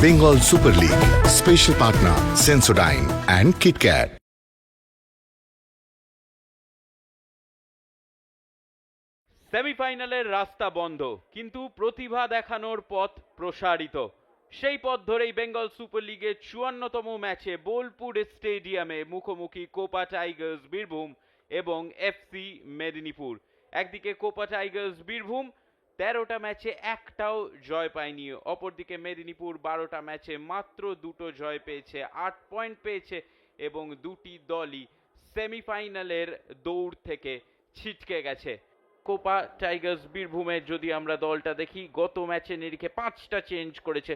Bengal Super League. Special partner Sensodyne and KitKat. সেমিফাইনালের রাস্তা বন্ধ, কিন্তু প্রতিভা দেখানোর পথ প্রসারিত। সেই পথ ধরেই বেঙ্গল সুপার লিগের ৫৪তম ম্যাচে বোলপুর স্টেডিয়ামে মুখোমুখি কোপা টাইগার্স বীরভূম এবং এফসি মেদিনীপুর। একদিকে কোপা টাইগার্স বীরভূম ১৩টা ম্যাচে একটাও জয় পায়নি, অপরদিকে মেদিনীপুর ১২টা ম্যাচে মাত্র দুটো জয় পেয়েছে, ৮ পয়েন্ট পেয়েছে এবং দুটি দলই সেমিফাইনালের দৌড় থেকে ছিটকে গেছে। কোপা টাইগার্স বীরভূমের যদি আমরা দলটা দেখি, গত ম্যাচে নিরিখে 5টা চেঞ্জ করেছে।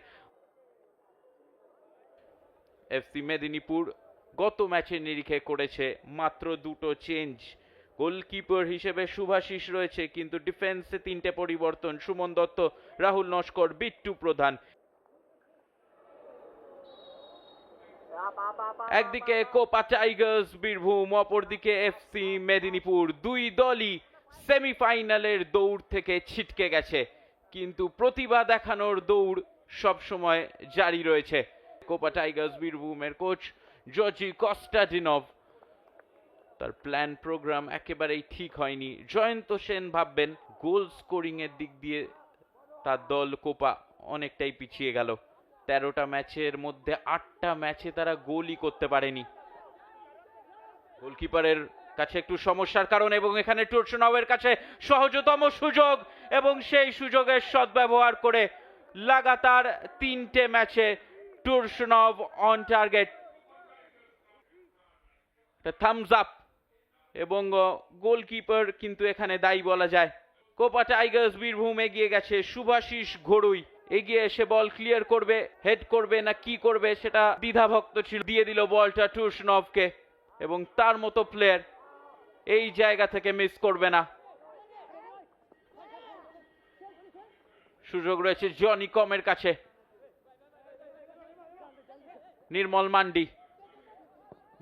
এফসি মেদিনীপুর গত ম্যাচের নিরিখে করেছে মাত্র দুটো চেঞ্জ। গোলকিপার হিসেবে শুভাশিস রয়েছে, কিন্তু ডিফেন্সে 3টে পরিবর্তন: সুমন দত্ত, রাহুল নস্কর, বিট্টু প্রধান। একদিকে কোপা টাইগার্স বীরভূম, অপরদিকে এফসি মেদিনীপুর। দুই দলই সেমিফাইনালের দৌড় থেকে ছিটকে গেছে, কিন্তু প্রতিভা দেখানোর দৌড় সবসময় জারি রয়েছে। কোপা টাইগার্স বীরভূমের কোচ জর্জি কস্টাডিনভ, তার প্ল্যান প্রোগ্রাম একেবারেই ঠিক হয়নি। জয়ন্ত সেন ভাববেন গোল স্কোরিং এর দিক দিয়ে তার দল কোপা অনেকটাই পিছিয়ে গেল। ১৩টা ম্যাচের মধ্যে 8টা ম্যাচে তারা গোলই করতে পারেনি। গোলকিপারের কাছে একটু সমস্যার কারণ, এবং এখানে টুরসুনভের কাছে সহজতম সুযোগ, এবং সেই সুযোগের সদ্ব্যবহার করে লাগাতার 3টে ম্যাচে টুরসুনভ অন টার্গেট। থামস আপ, এবং গোলকিপার কিন্তু এখানে দায়ী বলা যায়। কোপা টাইগার্স বীরভূম এগিয়ে গেছে। শুভাশিস ঘড়ুই এগিয়ে এসে বল ক্লিয়ার করবে, হেড করবে না কি করবে সেটা দ্বিধাভক্ত ছিল। দিয়ে দিল বলটা টুরসুনভকে, এবং তার মতো প্লেয়ার এই জায়গা থেকে মিস করবে না। সুযোগ রয়েছে জনি কমের কাছে। নির্মল মান্ডি,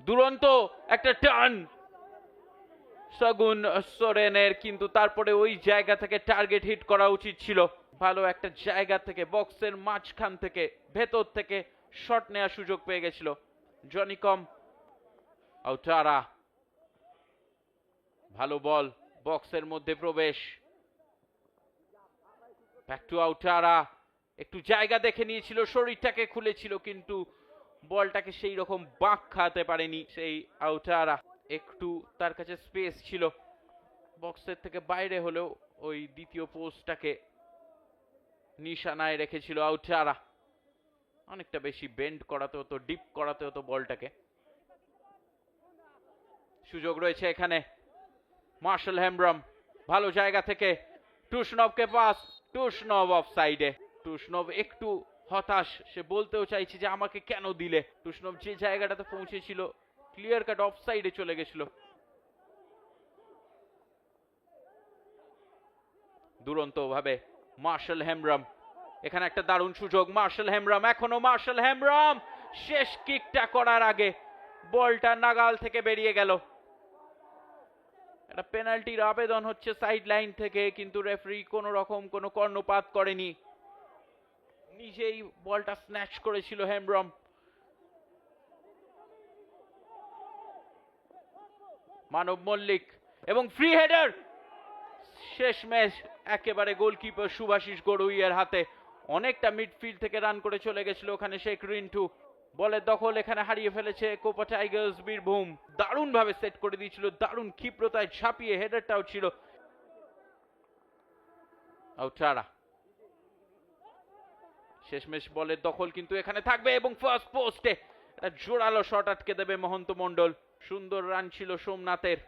দুরন্ত একটা টার্ন সগুন সোরেনের, কিন্তু তারপরে ওই জায়গা থেকে টার্গেট হিট করা উচিত ছিল। ভালো একটা জায়গা থেকে, বক্সের মাঝখান থেকে, ভেতর থেকে শট নেওয়ার সুযোগ পেয়ে গেছিল জনি কম। আউটারা, ভালো বল, বক্সের মধ্যে প্রবেশ। ব্যাক টু আউটারা, একটু জায়গা দেখে নিয়েছিল, শরীরটাকে খুলেছিল, কিন্তু বলটাকে সেই রকম বাঁক খাওয়াতে পারেনি সেই আউটারা। একটু তার কাছে স্পেস ছিল, বক্সের থেকে বাইরে হলেও ওই দ্বিতীয় পোস্টটাকে নিশানায় রেখেছিল আউটারা। অনেকটা বেশি বেন্ড করাতে হতো, ডিপ করাতে হতো বলটাকে। সুযোগ রয়েছে এখানে। মার্শাল হেমব্রম, ভালো জায়গা থেকে টুরসুনভকে পাস। টুরসুনভ অফ সাইডে। টুরসুনভ একটু হতাশ, সে বলতেও চাইছে যে আমাকে কেন দিলে। টুরসুনভ যে জায়গাটাতে পৌঁছেছিল ক্লিয়ার কাট অফ সাইডে চলে গেছিল। দুরন্ত ভাবে মার্শাল হেমব্রম, এখানে একটা দারুণ সুযোগ। মার্শাল হেমব্রম, এখনো মার্শাল হেমব্রম, শেষ কিকটা করার আগে বলটা নাগাল থেকে বেরিয়ে গেল। একটা পেনাল্টির আবেদন হচ্ছে সাইড লাইন থেকে, কিন্তু রেফারি কোনো রকম কোনো কর্ণপাত করেনি, নিজেই বলটা স্ন্যাচ করেছিল হেমব্রম। মানব মল্লিক, এবং ফ্রি হেডার। শেষ ম্যাচ একেবারে গোলকিপার শুভাশিস ঘড়ুইয়ের হাতে। অনেকটা মিডফিল্ড থেকে রান করে চলে গেছিল ওখানে শেখ রিন্টু। বলের দখল এখানে হারিয়ে ফেলেছে কোপা টাইগার্স বীরভূম। দারুণ ভাবে সেট করে দিয়েছিল, দারুণ ক্ষিপ্রতায় ঝাঁপিয়ে হেডারটাও ছিল। আউটারা, শেষমেশ বলের দখল কিন্তু এখানে থাকবে, এবং ফার্স্ট পোস্টে একটা জোরালো শট আটকে দেবে মহন্ত মন্ডল। সুন্দর রান ছিল সোমনাথের,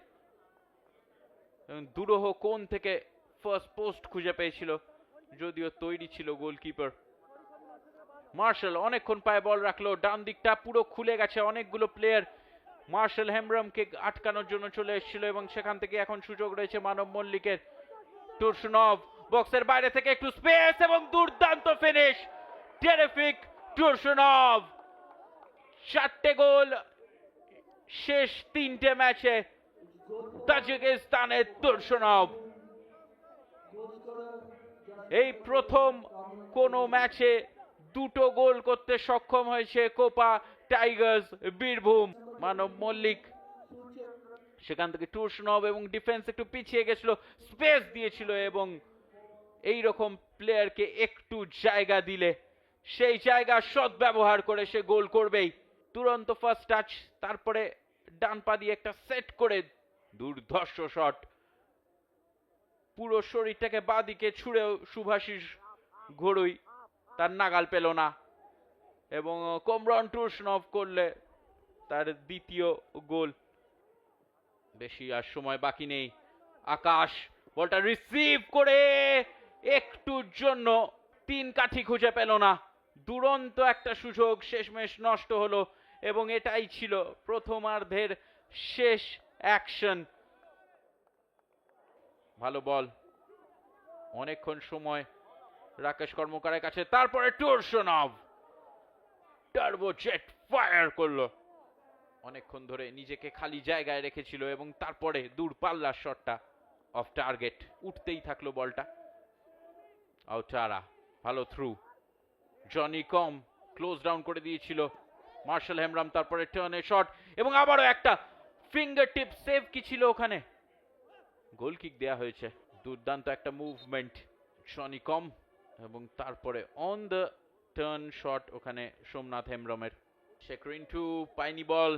দুরূহ কোণ থেকে ফার্স্ট পোস্ট খুঁজে পেয়েছিল, যদিও তৈরি ছিল গোলকিপার। মার্শাল অনেকক্ষণ পায়ে বল রাখলো, ডান দিকটা পুরো খুলে গেছে, অনেকগুলো প্লেয়ার মার্শাল হেমব্রমকে আটকানোর জন্য চলে এসেছিল, এবং সেখান থেকে এখন সুযোগ রয়েছে মানব মল্লিকের। টুরসুনভ বক্সের বাইরে থেকে একটু স্পেস, এবং দুর্দান্ত ফিনিশ, টেরিফিক টুরসুনভ। 4টে গোল শেষ 3টে ম্যাচে তাজিকিস্তানের টুরসুনভ। এই প্রথম কোন ম্যাচে দুটো গোল করতে সক্ষম হয়েছে কোপা টাইগার্স বীরভূম। মানব মল্লিক সেখান থেকে টুরসনভ এবং ডিফেন্স একটু পিছিয়ে গেছিল, স্পেস দিয়েছিল এবং এই রকম প্লেয়ারকে একটু জায়গা দিলে সেই জায়গা সদ্ব্যবহার করে সে গোল করবেই। তুরন্ত ফার্স্ট টাচ, তারপরে ডান পা দিয়ে একটা সেট করে দুর্ধর্ষ শট, পুরো শরীরটাকে বাঁদিকে ছুঁড়েও শুভাশিস ঘড়ুই তার নাগাল পেল না এবং কোমরন টুরসনভ করলে তার দ্বিতীয় গোল। বেশি আর সময় বাকি নেই। আকাশ বলটা রিসিভ করে একটুর জন্য তিন কাঠি খুঁজে পেল না, দুরন্ত একটা সুযোগ শেষমেশ নষ্ট হলো এবং এটাই ছিল প্রথমার্ধের শেষ অ্যাকশন। ভালো বল, অনেকক্ষণ সময় রাকেশ কর্মকারের কাছে, তারপরে টুরসনভ টার্বো জেট ফায়ার করলো, অনেকক্ষণ ধরে নিজেকে খালি জায়গায় রেখেছিল এবং তারপরে দূরপাল্লার শটটা অফ টার্গেট, উঠতেই থাকলো বলটা। আউটারা ভালো থ্রু, জনি কম ক্লোজ ডাউন করে দিয়েছিল মার্শাল হেমব্রাম, তারপরে টার্নে শট এবং আবারও একটা ফিঙ্গার টিপ সেভ কি ছিল ওখানে, গোল কিক দেয়া হয়েছে। দুর্দান্ত একটা মুভমেন্ট জনি কম এবং তারপরে অন দ্য টার্ন শট ওখানে সোমনাথ হেমব্রমের। শেখরিন টু পাইনি বল,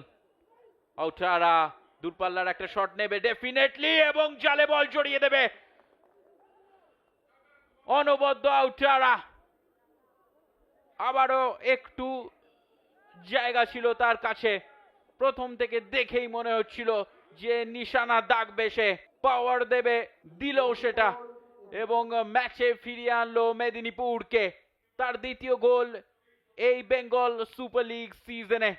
আউটারা দূরপাল্লার একটা শট নেবে ডেফিনেটলি এবং জালে বল জড়িয়ে দেবে। অনবদ্য আউটারা, আবারও একটু জায়গা ছিল তার কাছে, প্রথম থেকে দেখেই মনে হচ্ছিল যে নিশানা দাগবে, সে পাওয়ার দেবে, দিলও সেটা এবং ম্যাচে ফিরিয়ে আনলো মেদিনীপুরকে। তার দ্বিতীয় গোল এই বেঙ্গল সুপার লিগ সিজনে।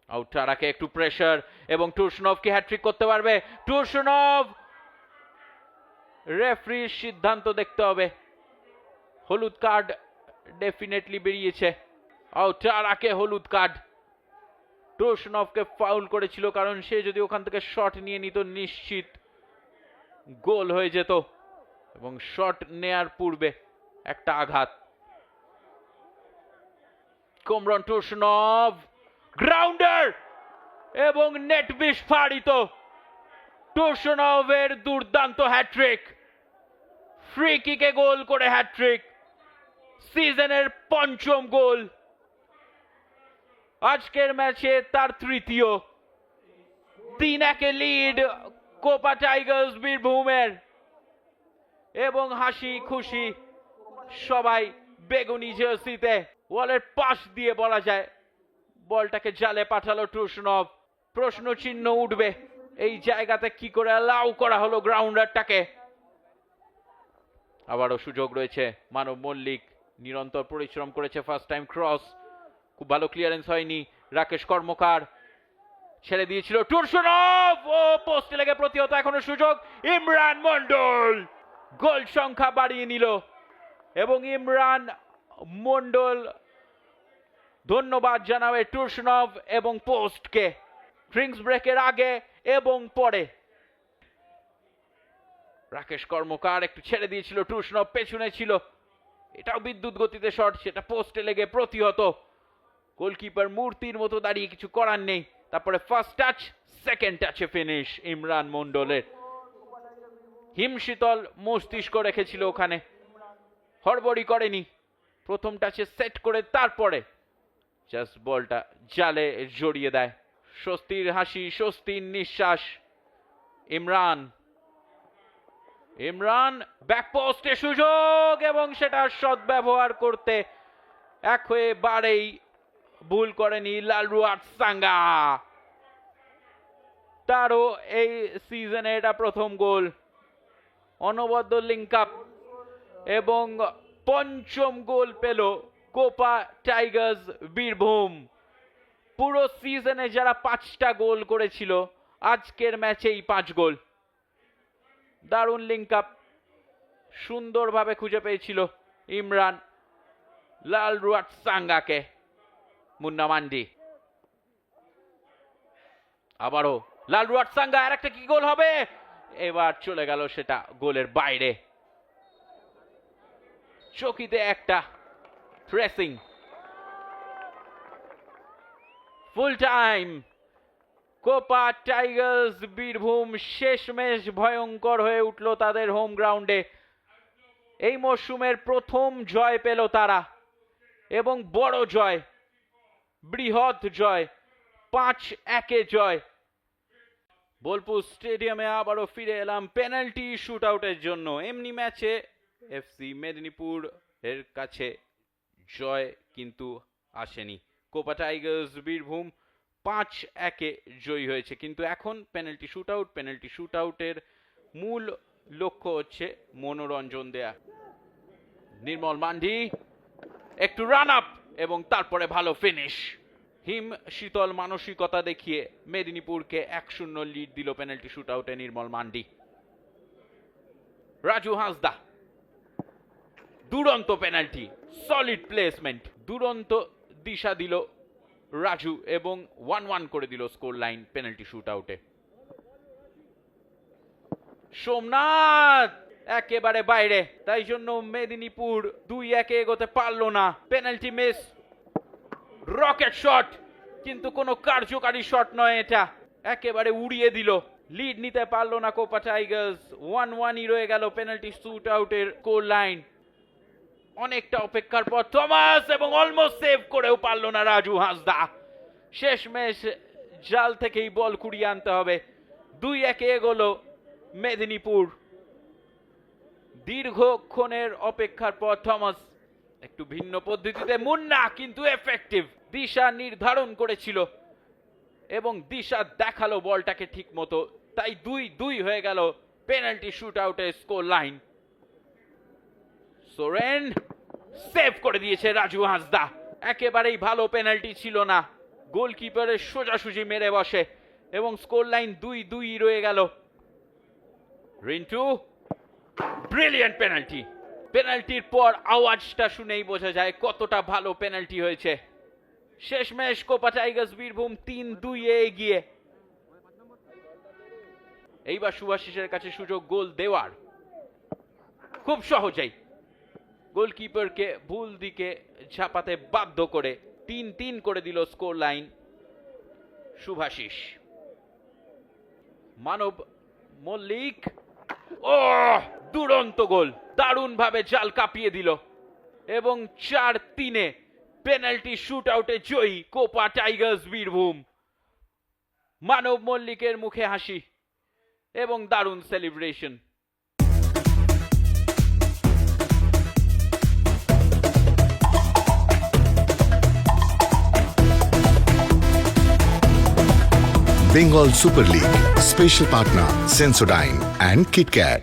আউটারাকে একটু প্রেসার এবং টুরসনভ কি হ্যাট্রিক করতে পারবে? টুরসনভ, রেফারির সিদ্ধান্ত দেখতে হবে, হলুদ কার্ড ডেফিনেটলি বেরিয়েছে, আউটারাকে হলুদ কার্ড। টুরসনভকে ফাউল করেছিল কারণ সে যদি ওখান থেকে শট নিয়ে নিত নিশ্চিত গোল হয়ে যেত এবং শট নেয়ার পূর্বে একটা আঘাত। কোমরন টুরসনভ গ্রাউন্ডার এবং নেট বিস্ফারিত, টুরসনভের দুর্দান্ত হ্যাট্রিক, ফ্রি কিকে গোল করে হ্যাট্রিক, সিজনের পঞ্চম গোল, আজকের ম্যাচে তার তৃতীয়। 3-1 লিড কোপা টাইগার্স বীরভূমের এবং হাসি খুশি সবাই বেগুনি জার্সিতে। ওয়ালের পাশ দিয়ে বলা যায় বলটাকে জালে পাঠালো টুরসনভ। প্রশ্ন চিহ্ন উঠবে এই জায়গাতে কি করে অ্যালাউ করা হলো গ্রাউন্ডারটাকে। আবারও সুযোগ রয়েছে, মানব মল্লিক নিরন্তর পরিশ্রম করেছে, ফার্স্ট টাইম ক্রস, খুব ভালো ক্লিয়ারেন্স হয়নি, রাকেশ কর্মকার ছেড়ে দিয়েছিল, টুরসনভ ও পোস্টে লেগে প্রতিহত, এখনো সুযোগ, ইমরান মন্ডল গোল সংখ্যা বাড়িয়ে নিল এবং ইমরান মন্ডল ধন্যবাদ জানাবে টুরসনভ এবং পোস্টকে ড্রিঙ্কস ব্রেকের আগে এবং পরে। রাকেশ কর্মকার একটু ছেড়ে দিয়েছিল, টুরসনভ পেছনে ছিল, এটাও বিদ্যুৎ গতিতে শট, সেটা পোস্টে লেগে প্রতিহত, গোলকিপার মূর্তির মতো দাঁড়িয়ে কিছু করার নেই। তারপরে ফার্স্ট টাচ, সেকেন্ড টাচে ফিনিশ ইমরান মন্ডলের। হিমশীতল মস্তিষ্ক রেখেছিল ওখানে, হড়বড়ি করেনি, প্রথম টাচে সেট করে তারপরে জাস্ট বলটা জালে জড়িয়ে দেয়। স্বস্তির হাসি, স্বস্তির নিঃশ্বাস ইমরান। ইমরান ব্যাকপোস্টে সুযোগ এবং সেটা সদ্ব্যবহার করতে একেবারেই ভুল করেনি লালরুয়াট সাঙ্গা, তারও এই সিজনে এটা প্রথম গোল। অনবদ্য লিঙ্ক আপ এবং পঞ্চম গোল পেল কোপা টাইগার্স বীরভূম। পুরো সিজনে যারা 5টা গোল করেছিল আজকের ম্যাচেই 5 গোল। দারুণ লিঙ্ক আপ, সুন্দরভাবে খুঁজে পেয়েছিল ইমরান লালরুয়াট সাঙ্গাকে। মুন্না মান্ডি, আবারও লালরুয়াট সাঙ্গা, আর একটা কি গোল হবে? এবার চলে গেল সেটা গোলের বাইরে। চকিতে একটা threshing full time. Copa Tigers Birbhum শেষমেশ ভয়ঙ্কর হয়ে উঠল তাদের হোম গ্রাউন্ডে। এই মরশুমের প্রথম জয় পেল তারা, এবং বড় জয়, বৃহৎ জয়, 5-1 জয়। বোলপুর স্টেডিয়ামে আবারও ফিরে এলাম পেনাল্টি শুট আউটের জন্য। এমনি ম্যাচে এফসি মেদিনীপুর এর কাছে জয় কিন্তু আসেনি। কোপা টাইগার্স বীরভূম 5-1 জয়ী হয়েছে, কিন্তু এখন penalty shoot out. Penalty shoot আউটের মূল লক্ষ্য হচ্ছে মনোরঞ্জন দেয়া। নির্মল মান্ডি একটু রান আপ এবং তারপরে ভালো ফিনিশ। হিম শীতল মানসিকতা দেখিয়ে মেদিনীপুরকে 1-0 লিড দিল পেনাল্টি শুট আউটে নির্মল মান্ডি। রাজু হাঁসদা দুরন্ত পেনাল্টি, সলিড প্লেসমেন্ট, দুরন্ত দিশা দিল রাজু এবং 1-1 করে দিল স্কোর লাইন পেনাল্টি শুট আউটে। সোমনাথ একেবারে বাইরে, তাই জন্য মেদিনীপুর 2-1 এগোতে পারলো না। পেনাল্টি মিস, রকেট শট, কিন্তু কোনো কার্যকারী শট নয় এটা, একেবারে উড়িয়ে দিল। লিড নিতে পারলো না কোপা টাইগার্স। 1-1 রয়ে গেল পেনাল্টি শুট আউটের স্কোর লাইন। অনেকটা অপেক্ষার পর থমাস, এবং অলমোস্ট সেভ করেও পারলো না রাজু হাঁসদা। শেষমেশ জাল থেকেই বল কুড়িয়ে আনতে হবে। 2-1 এগোলো মেদিনীপুর। দীর্ঘক্ষণের অপেক্ষার পর থমাস একটু ভিন্ন পদ্ধতিতে, মুন্না কিন্তু এফেক্টিভ, দিশা নির্ধারণ করেছিল এবং দিশা দেখালো বলটাকে ঠিক মতো, তাই 2-2 হয়ে গেল পেনাল্টি শুট আউটের স্কোর লাইন। সোরেন সেভ করে দিয়েছে রাজু হাঁসদা। একেবারেই ভালো পেনাল্টি ছিল না, গোলকিপারের সোজাসুজি মেরে বসে এবং স্কোর লাইন 2-2 রয়ে গেল। Rintu brilliant penalty. পেনাল্টির পর আওয়াজটা শুনেই বোঝা যায় কতটা ভালো পেনাল্টি হয়েছে। শেষমেশ কোপা টাইগার্স বীরভূম 3-2 এগিয়ে। এইবার শুভাশিসের কাছে সুযোগ গোল দেওয়ার, খুব সহজেই গোলকিপারকে ভুল দিকে ঝাঁপাতে বাধ্য করে 3-3 করে দিল স্কোর লাইন শুভাশিস। মানব মল্লিক, ও দুরন্ত গোল, দারুণ ভাবে জাল কাঁপিয়ে দিল এবং 4-3 পেনাল্টি শুট আউটে জয়ী কোপা টাইগার্স বীরভূম। মানব মল্লিকের মুখে হাসি এবং দারুণ celebration. Bengal Super League. Special partner Sensodyne and KitKat.